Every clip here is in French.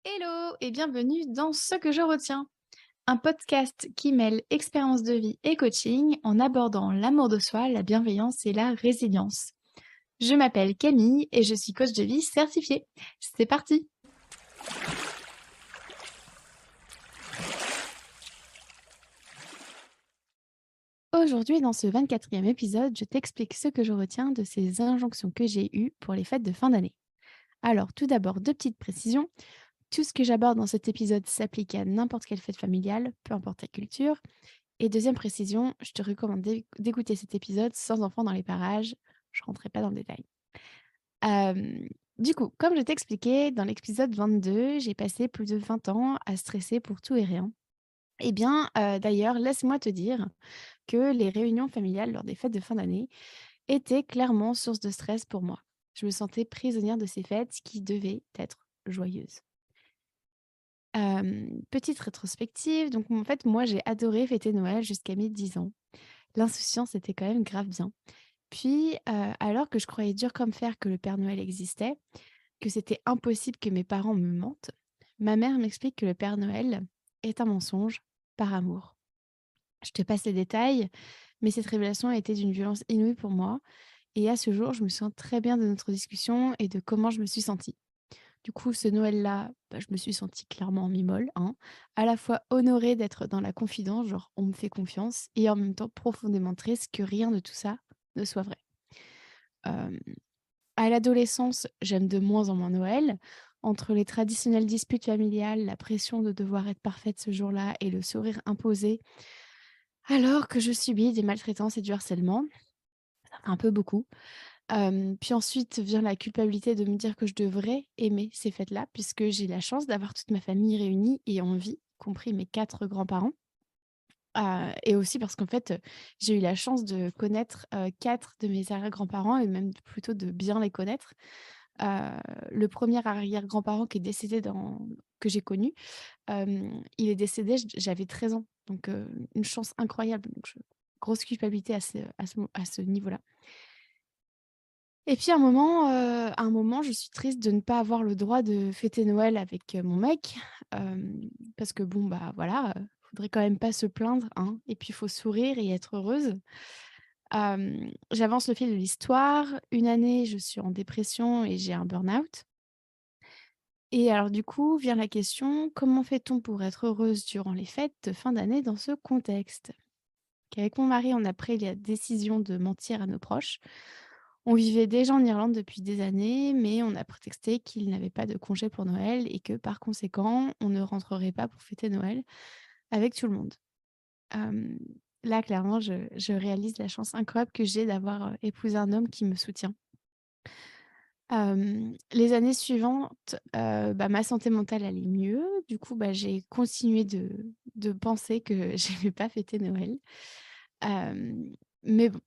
Hello et bienvenue dans Ce que je retiens, un podcast qui mêle expérience de vie et coaching en abordant l'amour de soi, la bienveillance et la résilience. Je m'appelle Camille et je suis coach de vie certifiée. C'est parti! Aujourd'hui, dans ce 24e épisode, je t'explique ce que je retiens de ces injonctions que j'ai eues pour les fêtes de fin d'année. Alors, tout d'abord, deux petites précisions. Tout ce que j'aborde dans cet épisode s'applique à n'importe quelle fête familiale, peu importe ta culture. Et deuxième précision, je te recommande d'écouter cet épisode sans enfants dans les parages. Je ne rentrerai pas dans le détail. Hem, du coup, comme je t'expliquais dans l'épisode 22, j'ai passé plus de 20 ans à stresser pour tout et rien. Eh bien, d'ailleurs, laisse-moi te dire que les réunions familiales lors des fêtes de fin d'année étaient clairement source de stress pour moi. Je me sentais prisonnière de ces fêtes qui devaient être joyeuses. Petite rétrospective, donc en fait, moi, j'ai adoré fêter Noël jusqu'à mes 10 ans. L'insouciance était quand même grave bien. Puis, alors que je croyais dur comme fer que le Père Noël existait, que c'était impossible que mes parents me mentent, ma mère m'explique que le Père Noël est un mensonge par amour. Je te passe les détails, mais cette révélation a été d'une violence inouïe pour moi et à ce jour, je me sens très bien de notre discussion et de comment je me suis sentie. Du coup, ce Noël-là, bah, je me suis sentie clairement en mi-molle, hein, à la fois honorée d'être dans la confidence, genre on me fait confiance, et en même temps profondément triste que rien de tout ça ne soit vrai. Hem, à l'adolescence, j'aime de moins en moins Noël. Entre les traditionnelles disputes familiales, la pression de devoir être parfaite ce jour-là et le sourire imposé, alors que je subis des maltraitances et du harcèlement, ça fait un peu beaucoup. Puis ensuite vient la culpabilité de me dire que je devrais aimer ces fêtes-là, puisque j'ai la chance d'avoir toute ma famille réunie et en vie, compris mes 4 grands-parents. Et aussi parce qu'en fait, j'ai eu la chance de connaître, 4 de mes arrière-grands-parents et même plutôt de bien les connaître. Heu, le premier arrière-grand-parent qui est décédé dans que j'ai connu, il est décédé, j'avais 13 ans, donc une chance incroyable, donc grosse culpabilité à ce niveau-là. Et puis à un moment, je suis triste de ne pas avoir le droit de fêter Noël avec, mon mec, parce que bon, bah, voilà, faudrait quand même pas se plaindre, hein, et puis il faut sourire et être heureuse. J'avance le fil de l'histoire. Une année, je suis en dépression et j'ai un burn-out et alors du coup, vient la question: comment fait-on pour être heureuse durant les fêtes de fin d'année dans ce contexte? Qu'avec mon mari, on a pris la décision de mentir à nos proches. On vivait déjà en Irlande depuis des années, mais on a prétexté qu'il n'avait pas de congé pour Noël et que par conséquent, on ne rentrerait pas pour fêter Noël avec tout le monde. Hem, là, clairement, je réalise la chance incroyable que j'ai d'avoir, épousé un homme qui me soutient. Les années suivantes, bah, ma santé mentale allait mieux. Du coup, bah, j'ai continué de penser que j'aimais pas fêter Noël. Mais bon.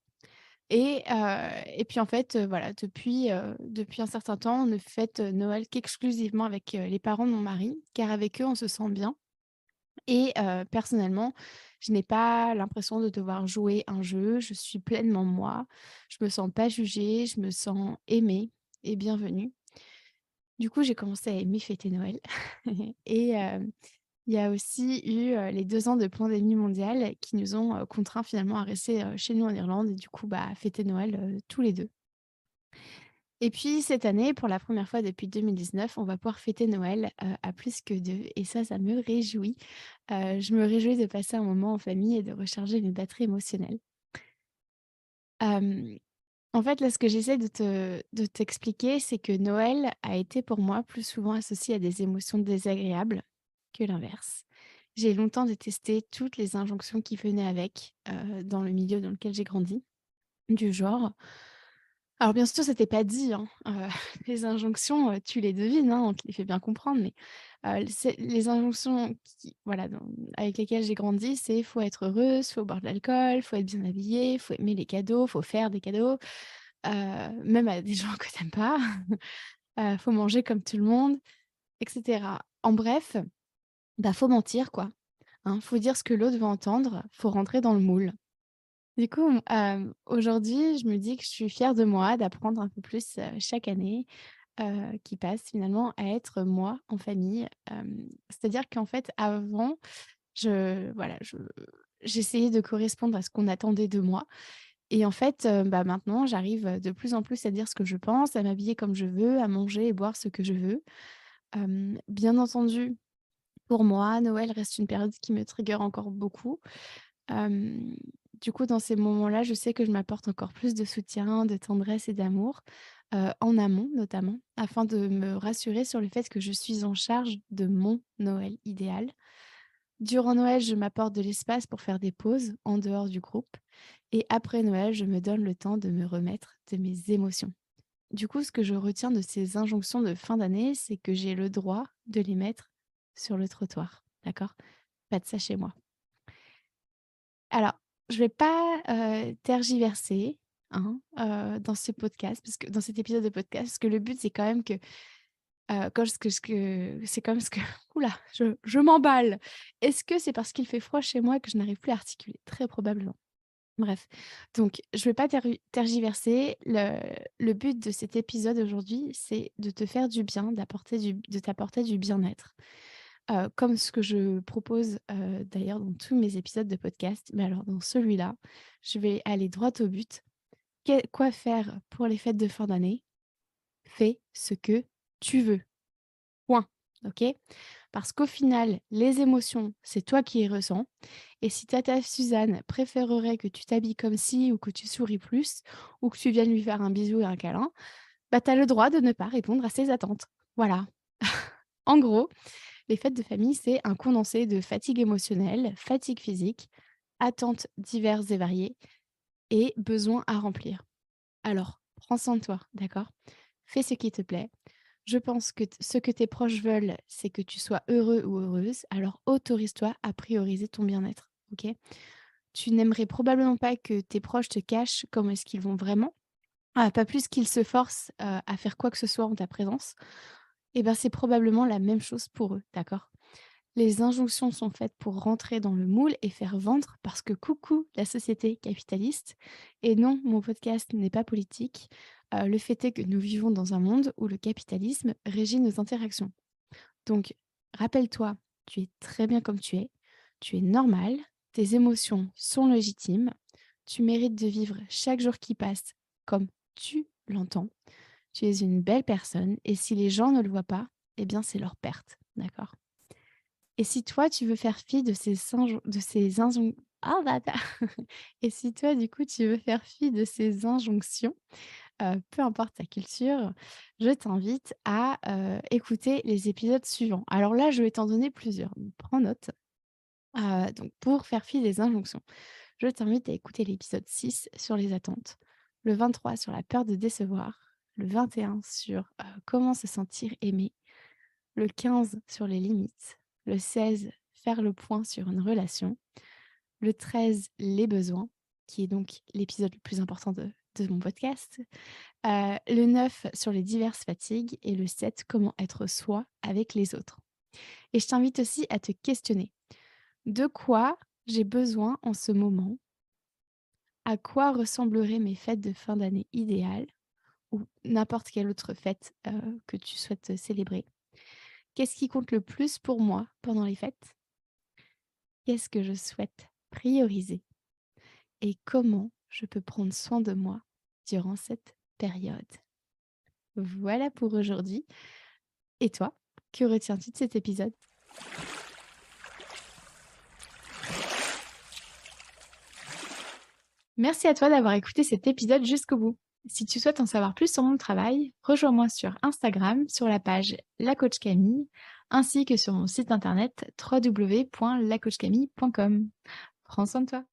Et puis en fait, voilà, depuis un certain temps, on ne fête, Noël qu'exclusivement avec, les parents de mon mari, car avec eux, on se sent bien et personnellement, je n'ai pas l'impression de devoir jouer un jeu. Je suis pleinement moi. Je me sens pas jugée, je me sens aimée et bienvenue. Du coup, j'ai commencé à aimer fêter Noël et il y a aussi eu, les 2 ans de pandémie mondiale qui nous ont, contraints finalement à rester, chez nous en Irlande et du coup, bah, à fêter Noël, tous les 2. Et puis cette année, pour la première fois depuis 2019, on va pouvoir fêter Noël, à plus que 2 et ça me réjouit. Je me réjouis de passer un moment en famille et de recharger mes batteries émotionnelles. Hem, en fait, là, ce que j'essaie de t'expliquer, c'est que Noël a été pour moi plus souvent associé à des émotions désagréables que l'inverse. J'ai longtemps détesté toutes les injonctions qui venaient avec, dans le milieu dans lequel j'ai grandi, du genre alors bien sûr, c'était pas dit, hein, les injonctions, tu les devines, hein, on te les fait bien comprendre, mais c'est les injonctions qui voilà, avec lesquelles j'ai grandi, c'est: faut être heureuse, faut boire de l'alcool, faut être bien habillé, faut aimer les cadeaux, faut faire des cadeaux, même à des gens que tu aimes pas, faut manger comme tout le monde, et cetera. En bref, bah, faut mentir quoi, hein, faut dire ce que l'autre veut entendre, faut rentrer dans le moule. Du coup, aujourd'hui, je me dis que je suis fière de moi d'apprendre un peu plus, chaque année, qui passe finalement à être moi en famille. C'est-à-dire qu'en fait avant, j'essayais de correspondre à ce qu'on attendait de moi et en fait, maintenant j'arrive, de plus en plus à dire ce que je pense, à m'habiller comme je veux, à manger et boire ce que je veux. Bien entendu, pour moi, Noël reste une période qui me trigger encore beaucoup. Hem, du coup, dans ces moments-là, je sais que je m'apporte encore plus de soutien, de tendresse et d'amour, en amont notamment, afin de me rassurer sur le fait que je suis en charge de mon Noël idéal. Durant Noël, je m'apporte de l'espace pour faire des pauses en dehors du groupe et après Noël, je me donne le temps de me remettre de mes émotions. Du coup, ce que je retiens de ces injonctions de fin d'année, c'est que j'ai le droit de les mettre sur le trottoir, d'accord? Pas de ça chez moi. Alors, je vais pas, tergiverser, hein, dans ce podcast, parce que dans cet épisode de podcast, parce que le but, c'est quand même que, quand ce que c'est quand même ce que ouh là, je m'emballe. Est-ce que c'est parce qu'il fait froid chez moi que je n'arrive plus à articuler? Très probablement. Bref, donc je vais pas tergiverser. Le but de cet épisode aujourd'hui, c'est de te faire du bien, de t'apporter du bien-être. Comme ce que je propose, d'ailleurs dans tous mes épisodes de podcast. Mais alors dans celui-là, je vais aller droit au but. Quoi faire pour les fêtes de fin d'année? Fais ce que tu veux. Point. OK? Parce qu'au final, les émotions, c'est toi qui les ressens. Et si tata Suzanne préférerait que tu t'habilles comme ci ou que tu souris plus ou que tu viennes lui faire un bisou et un câlin, bah, tu as le droit de ne pas répondre à ses attentes. Voilà. En gros, les fêtes de famille, c'est un condensé de fatigue émotionnelle, fatigue physique, attentes diverses et variées et besoins à remplir. Alors, prends soin de toi, d'accord? Fais ce qui te plaît. Je pense que ce que tes proches veulent, c'est que tu sois heureux ou heureuse. Alors, autorise-toi à prioriser ton bien-être, ok? Tu n'aimerais probablement pas que tes proches te cachent comment est-ce qu'ils vont vraiment. Pas plus qu'ils se forcent à faire quoi que ce soit en ta présence. Et ben, c'est probablement la même chose pour eux, d'accord? Les injonctions sont faites pour rentrer dans le moule et faire vendre parce que coucou la société capitaliste. Et non, mon podcast n'est pas politique. Le fait est que nous vivons dans un monde où le capitalisme régit nos interactions. Donc, rappelle-toi, tu es très bien comme tu es normal, tes émotions sont légitimes, tu mérites de vivre chaque jour qui passe comme tu l'entends. Tu es une belle personne et si les gens ne le voient pas, eh bien c'est leur perte, d'accord? Et si toi, tu veux faire fi de ces singes de ces injon ah bâtard! Et si toi, du coup, tu veux faire fi de ces injonctions, peu importe ta culture, je t'invite à, écouter les épisodes suivants. Alors là, je vais t'en donner plusieurs, donc prends note. Donc pour faire fi des injonctions, je t'invite à écouter l'épisode 6 sur les attentes, le 23 sur la peur de décevoir, le 21 sur, comment se sentir aimé, le 15 sur les limites, le 16 faire le point sur une relation, le 13 les besoins, qui est donc l'épisode le plus important de mon podcast, le 9 sur les diverses fatigues et le 7 comment être soi avec les autres. Et je t'invite aussi à te questionner. De quoi j'ai besoin en ce moment? À quoi ressembleraient mes fêtes de fin d'année idéales ou n'importe quelle autre fête, que tu souhaites célébrer? Qu'est-ce qui compte le plus pour moi pendant les fêtes? Qu'est-ce que je souhaite prioriser? Et comment je peux prendre soin de moi durant cette période? Voilà pour aujourd'hui. Et toi, que retiens-tu de cet épisode? Merci à toi d'avoir écouté cet épisode jusqu'au bout. Si tu souhaites en savoir plus sur mon travail, rejoins-moi sur Instagram sur la page La Coach Camille, ainsi que sur mon site internet www.lacoachcamille.com. Prends soin de toi.